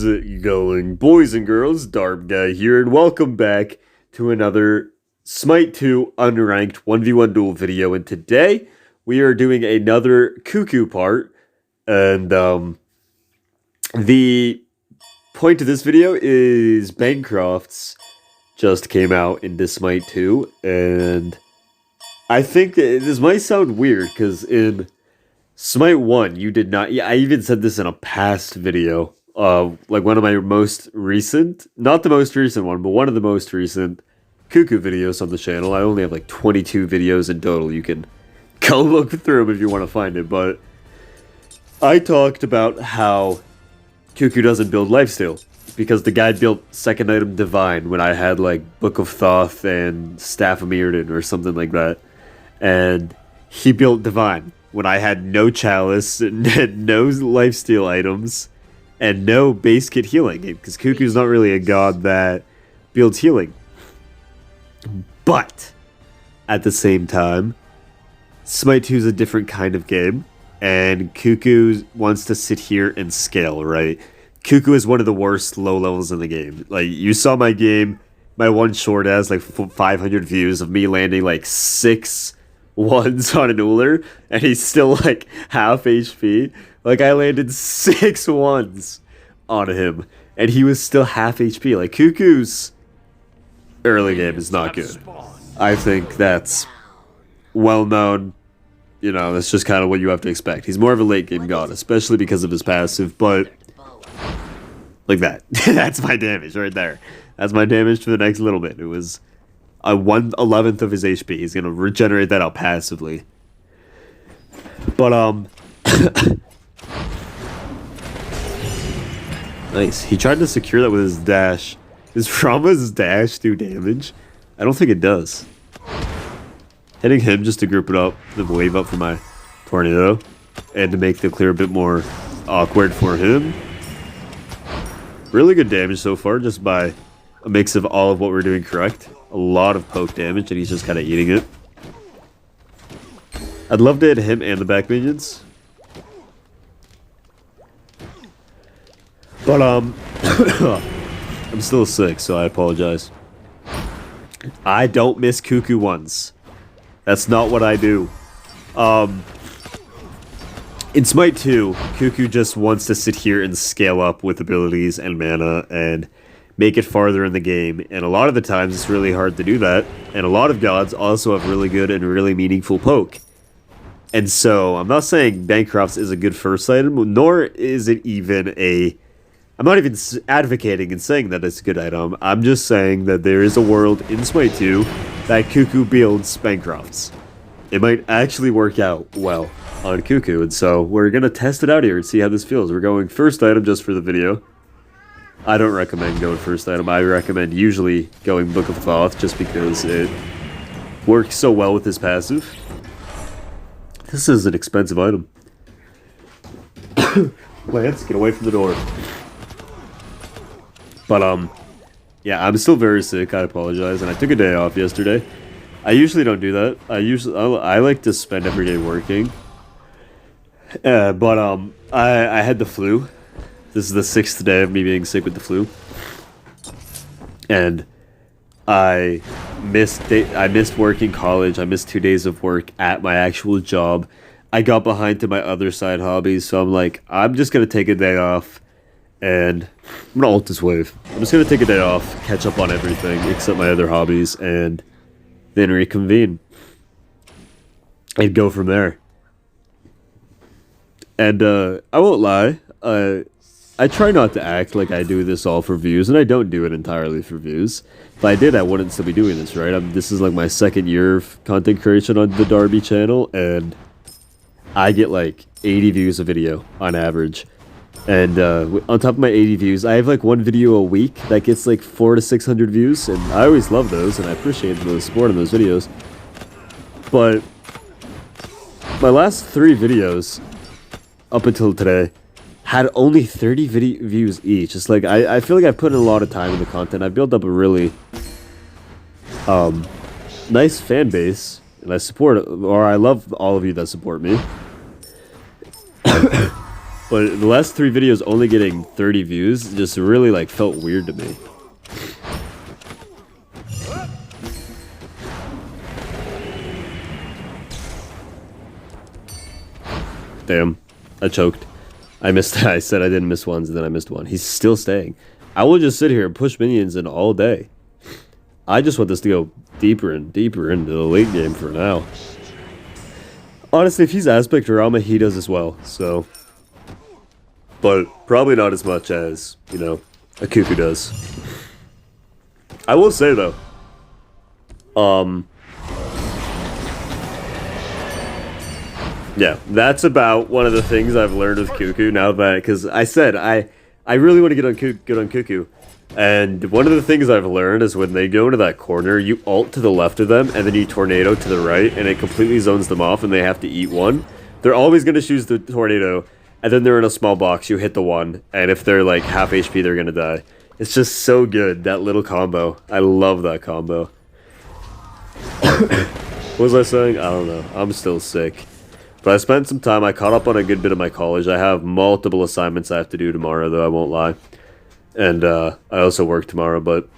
is going, boys and girls? darbiie here, and welcome back to another Smite 2 unranked 1v1 duel video. And today we are doing another Cuckoo part, and the point of this video is BANCROFTS just came out into Smite 2, and I think that this might sound weird because in Smite 1, you did not... Yeah, I even said this in a past video. Like one of my most recent... Not the most recent one, but one of the most recent Cuckoo videos on the channel. I only have like 22 videos in total. You can go look through them if you want to find it. But I talked about how Cuckoo doesn't build lifesteal. Because the guy built second item Divine when I had like Book of Thoth and Staff of Mirrodin or something like that. And he built Divine when I had no Chalice, and no lifesteal items, and no base kit healing, because Cuckoo's not really a god that builds healing. But, at the same time, Smite 2 is a different kind of game, and Cuckoo wants to sit here and scale, right? Cuckoo is one of the worst low levels in the game. Like, you saw my game, my one short has like 500 views of me landing like 6 ones on an Uller, and he's still like half HP. Like, I landed 6 ones on him, and he was still half HP. Like, Cuckoo's early game is not good. I think that's well known. You know, that's just kind of what you have to expect. He's more of a late game god, especially because of his passive, but like that. That's my damage right there. That's my damage for the next little bit. It was a 1/11th of his HP. He's gonna regenerate that out passively. But nice. He tried to secure that with his dash. Does Rama's dash do damage? I don't think it does. Hitting him just to group it up, then wave up for my tornado, and to make the clear a bit more awkward for him. Really good damage so far, just by a mix of all of what we're doing correct. A lot of poke damage, and he's just kind of eating it. I'd love to hit him and the back minions. But, I'm still sick, so I apologize. I don't miss Cuckoo once. That's not what I do. In Smite 2, Cuckoo just wants to sit here and scale up with abilities and mana and make it farther in the game, and a lot of the times it's really hard to do that, and a lot of gods also have really good and really meaningful poke. And so, I'm not saying BANCROFTS is a good first item, nor is it even a... I'm not even advocating and saying that it's a good item. I'm just saying that there is a world in Smite 2 that Cuckoo builds BANCROFTS. It might actually work out well on Cuckoo, and so we're going to test it out here and see how this feels. We're going first item just for the video. I don't recommend going first item. I recommend usually going Book of Thoth just because it works so well with his passive. This is an expensive item. Lance, get away from the door. But, yeah, I'm still very sick. I apologize. And I took a day off yesterday. I usually don't do that. I like to spend every day working. But, I had the flu. This is the 6th day of me being sick with the flu. And I missed work in college. I missed 2 days of work at my actual job. I got behind to my other side hobbies, so I'm like, I'm just going to take a day off. And I'm going to ult this wave. I'm just going to take a day off, catch up on everything except my other hobbies, and then reconvene. And go from there. And I won't lie, I try not to act like I do this all for views, and I don't do it entirely for views. If I did, I wouldn't still be doing this, right? This is like my 2nd year of content creation on the darbiie channel, and I get like 80 views a video on average. And on top of my 80 views, I have like 1 video a week that gets like 400 to 600 views, and I always love those, and I appreciate the support on those videos. But my last 3 videos, up until today, had only 30 views each. It's like, I feel like I've put in a lot of time in the content. I've built up a really nice fan base, and I love all of you that support me. But the last 3 videos only getting 30 views just really like felt weird to me. Damn, I choked. I missed. I said I didn't miss ones, and then I missed one. He's still staying. I will just sit here and push minions in all day. I just want this to go deeper and deeper into the late game for now. Honestly, if he's Aspect or Alma, he does as well, so... But probably not as much as, you know, a Kuku does. I will say, though, yeah, that's about one of the things I've learned with Kuku now that... Because I said, I really want to get on Kuku. And one of the things I've learned is when they go into that corner, you ult to the left of them, and then you tornado to the right, and it completely zones them off, and they have to eat one. They're always going to choose the tornado, and then they're in a small box, you hit the one, and if they're like half HP, they're going to die. It's just so good, that little combo. I love that combo. What was I saying? I don't know. I'm still sick. But I spent some time, I caught up on a good bit of my college. I have multiple assignments I have to do tomorrow, though, I won't lie. And I also work tomorrow, but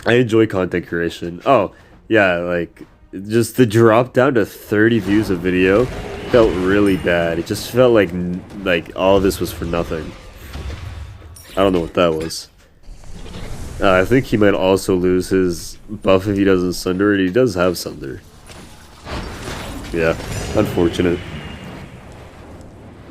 I enjoy content creation. Oh, yeah, like, just the drop down to 30 views of video felt really bad. It just felt like all this was for nothing. I don't know what that was. I think he might also lose his buff if he doesn't Sunder, and he does have Sunder. Yeah, unfortunate.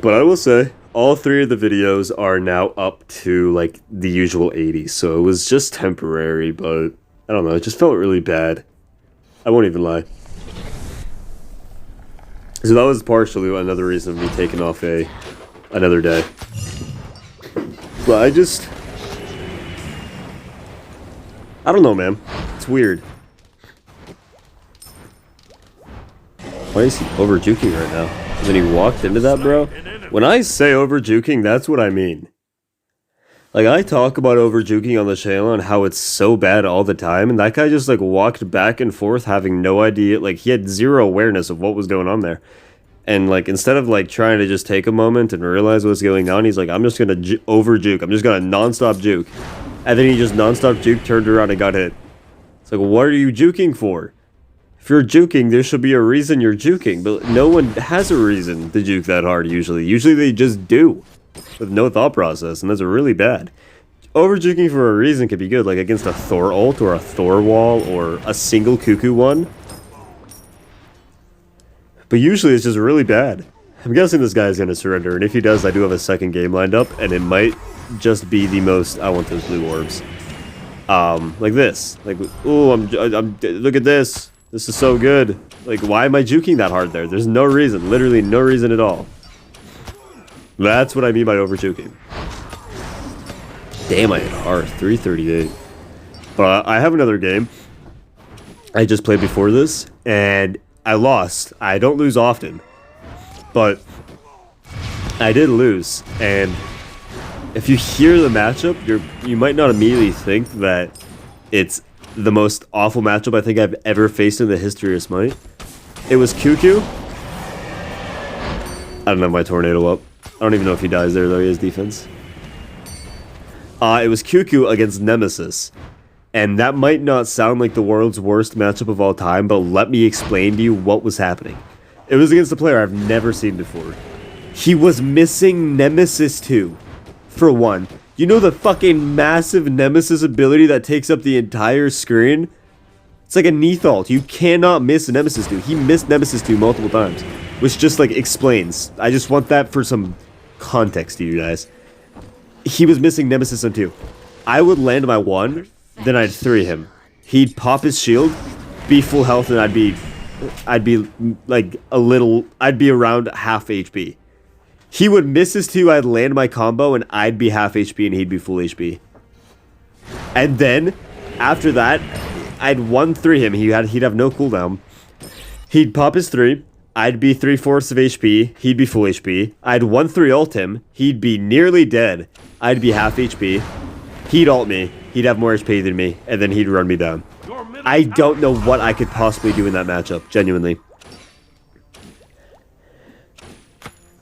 But I will say, all 3 of the videos are now up to, like, the usual 80, so it was just temporary, but, I don't know, it just felt really bad. I won't even lie. So that was partially another reason of me taking off another day. But I don't know, man. It's weird. Why is he over-juking right now? And then he walked into that, bro? When I say over-juking, that's what I mean. Like, I talk about over-juking on the channel and how it's so bad all the time, and that guy just, like, walked back and forth having no idea. Like, he had zero awareness of what was going on there. And, like, instead of, like, trying to just take a moment and realize what's going on, he's like, I'm just gonna over-juke. I'm just gonna non-stop juke. And then he just non-stop juke, turned around, and got hit. It's like, what are you juking for? If you're juking, there should be a reason you're juking, but no one has a reason to juke that hard usually. Usually they just do, with no thought process, and that's really bad. Over-juking for a reason could be good, like against a Thor ult, or a Thor wall, or a single Kuku one. But usually it's just really bad. I'm guessing this guy is going to surrender, and if he does, I do have a second game lined up, and it might just be the most... I want those blue orbs. Like this. Like, ooh, look at this. This is so good. Like, why am I juking that hard there? There's no reason. Literally no reason at all. That's what I mean by over-juking. Damn, I hit hard. 338. But I have another game I just played before this, and I lost. I don't lose often. But I did lose. And if you hear the matchup, you might not immediately think that it's the most awful matchup I think I've ever faced in the history of Smite. It was Kuku. I don't have my tornado up. I don't even know if he dies there, though. He has defense. It was Kuku against Nemesis. And that might not sound like the world's worst matchup of all time, but let me explain to you what was happening. It was against a player I've never seen before. He was missing Nemesis 2, for one. You know the fucking massive Nemesis ability that takes up the entire screen? It's like a Neathalt. You cannot miss Nemesis 2. He missed Nemesis 2 multiple times. Which just, like, explains. I just want that for some context to you guys. He was missing Nemesis on 2. I would land my 1, then I'd 3 him. He'd pop his shield, be full health, and I'd be like I'd be around half HP. He would miss his 2, I'd land my combo, and I'd be half HP and he'd be full HP. And then, after that, I'd 1-3 him. He'd have no cooldown. He'd pop his 3, I'd be 3/4 of HP, he'd be full HP. I'd 1-3 ult him, he'd be nearly dead. I'd be half HP. He'd ult me, he'd have more HP than me, and then he'd run me down. I don't know what I could possibly do in that matchup, genuinely.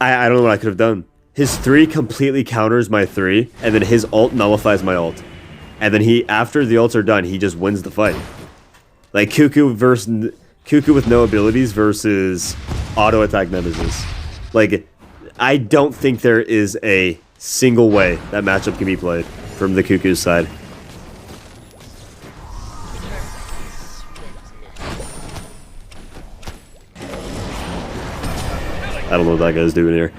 I don't know what I could have done. his 3 completely counters my 3, and then his ult nullifies my ult. And then he, after the ults are done, he just wins the fight. Like Kuku with no abilities versus auto attack Nemesis. Like, I don't think there is a single way that matchup can be played from the Kuku side. I don't know what that guy's doing here.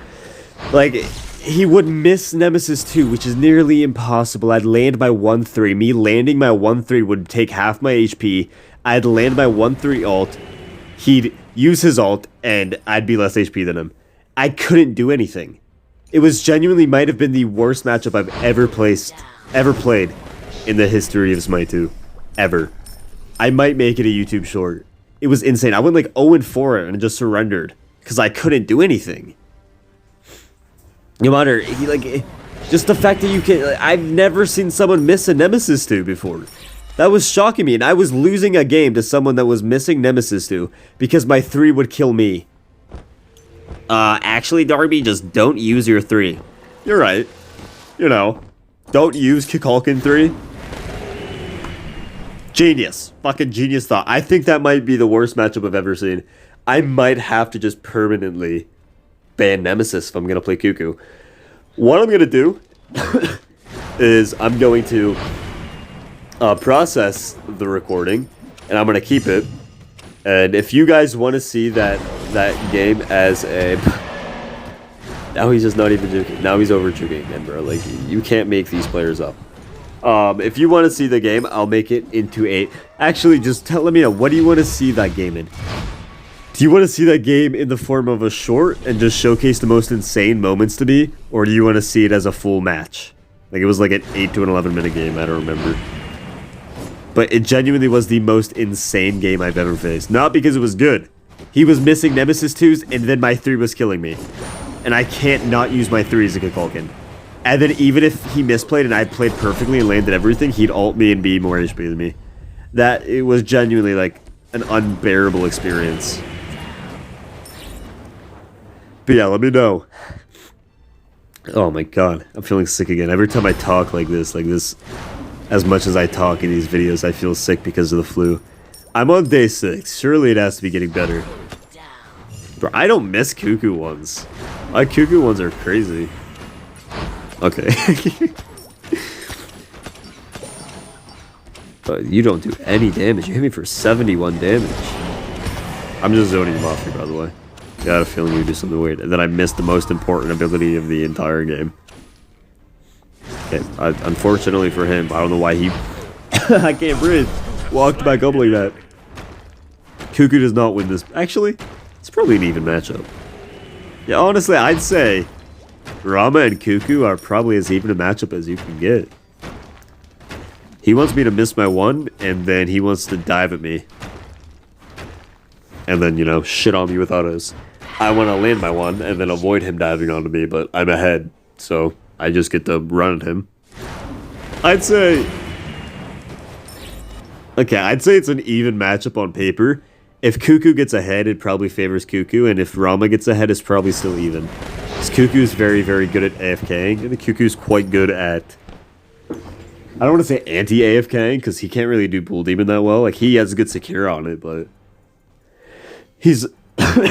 Like, he would miss Nemesis 2, which is nearly impossible. I'd land my 1-3. Me landing my 1-3 would take half my HP. I'd land my 1-3 ult. He'd use his ult, and I'd be less HP than him. I couldn't do anything. It was genuinely might have been the worst matchup I've ever played in the history of Smite 2. Ever. I might make it a YouTube short. It was insane. I went like 0-4 and just surrendered because I couldn't do anything. No matter, just the fact that you can, I've never seen someone miss a Nemesis 2 before. That was shocking me, and I was losing a game to someone that was missing Nemesis 2 because my 3 would kill me. Actually, darbiie, just don't use your 3. You're right. You know, don't use Kukulkan 3. Genius. Fucking genius thought. I think that might be the worst matchup I've ever seen. I might have to just permanently ban Nemesis if I'm going to play Kuku. What I'm going to do is I'm going to process the recording, and I'm going to keep it. And if you guys want to see that game as a... Now he's just not even juking. Now he's over juking again, bro. Like, you can't make these players up. If you want to see the game, I'll make it into a... Actually, just let me know. What do you want to see that game in? Do you want to see that game in the form of a short and just showcase the most insane moments to me? Or do you want to see it as a full match? Like, it was like an 8 to an 11 minute game. I don't remember. But it genuinely was the most insane game I've ever faced. Not because it was good. He was missing Nemesis 2s, and then my 3 was killing me. And I can't not use my 3 as a Kukulkan. And then even if he misplayed and I played perfectly and landed everything, he'd ult me and be more HP than me. It was genuinely like an unbearable experience. But yeah, let me know. Oh my god, I'm feeling sick again. Every time I talk like this, as much as I talk in these videos, I feel sick because of the flu. I'm on day 6. Surely it has to be getting better. Bro, I don't miss Kuku ones. My Kuku ones are crazy. Okay. But you don't do any damage. You hit me for 71 damage. I'm just zoning him off here, by the way. I got a feeling you do something weird. And then I missed the most important ability of the entire game. Okay, unfortunately for him, I don't know why he... I can't breathe. Walked back up like that. Kuku does not win this. Actually, it's probably an even matchup. Yeah, honestly, I'd say Rama and Kuku are probably as even a matchup as you can get. He wants me to miss my 1, and then he wants to dive at me. And then, you know, shit on me with autos. I want to land my 1 and then avoid him diving onto me, but I'm ahead, so I just get to run at him. I'd say... Okay, I'd say it's an even matchup on paper. If Kuku gets ahead, it probably favors Kuku, and if Rama gets ahead, it's probably still even. Because Kuku's very, very good at AFKing, and Kuku's quite good at... I don't want to say anti-AFKing, because he can't really do Bull Demon that well. Like, he has good secure on it, but... He's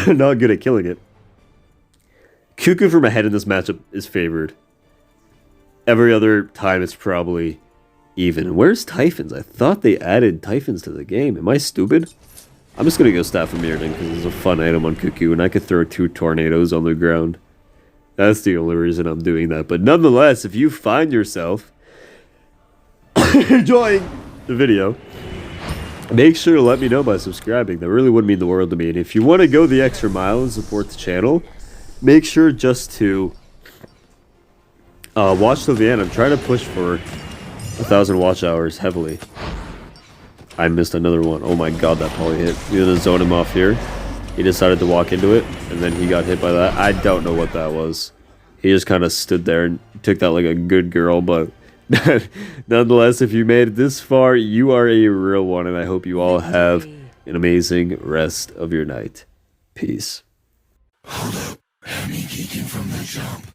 not good at killing it. Kuku from ahead in this matchup is favored. Every other time it's probably even. Where's Typhons? I thought they added Typhons to the game. Am I stupid? I'm just going to go Staff of Mirrodin because it's a fun item on Kuku and I could throw 2 tornadoes on the ground. That's the only reason I'm doing that. But nonetheless, if you find yourself enjoying the video, make sure to let me know by subscribing. That really would mean the world to me. And if you want to go the extra mile and support the channel, make sure just to watch till the end. I'm trying to push for 1,000 watch hours heavily. I missed another one. Oh my god, that poly hit. You're gonna zone him off here. He decided to walk into it, and then he got hit by that. I don't know what that was. He just kind of stood there and took that like a good girl, but... Nonetheless, if you made it this far, you are a real one, and I hope you all have an amazing rest of your night. Peace. Hold up, had me geeking from the jump.